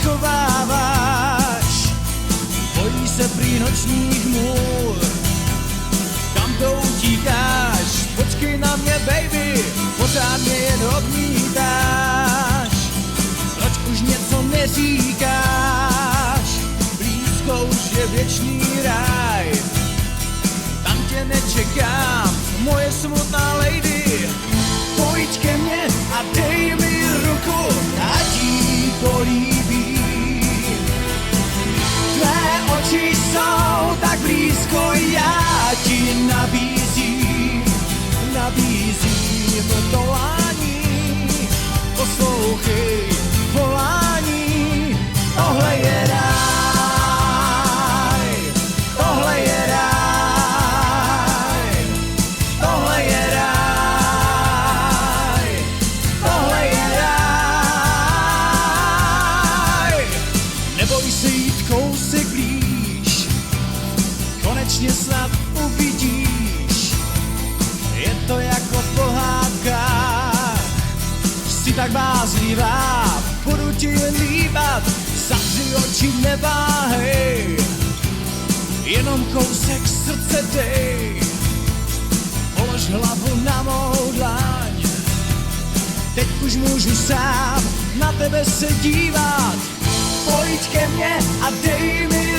schováváš. Bojí se prý nočních můr, kam to utíkáš? Počkej na mě, baby, pořád mě jen odmítáš. Proč už něco neříkáš? Blízko už je věčný ráj, tam tě nečekám, moje smutná lady. Pojď ke mně a dej mi ruku, ať jí políbím. Tvé oči jsou tak blízko, já ti nabízím volání. Poslouchej volání, tohle je ráj, tohle je ráj, tohle je ráj, tohle je ráj. Neboj se jít kousek blíž, konečně snad uvidíš. Je to jako v pohádkách, jsi tak bázlivá, budu ti jen líbat, zavři oči, neváhej, jenom kousek srdce dej. Polož hlavu na mou dlaň, teď už můžu sám na tebe se dívat. Pojď ke mně a dej mi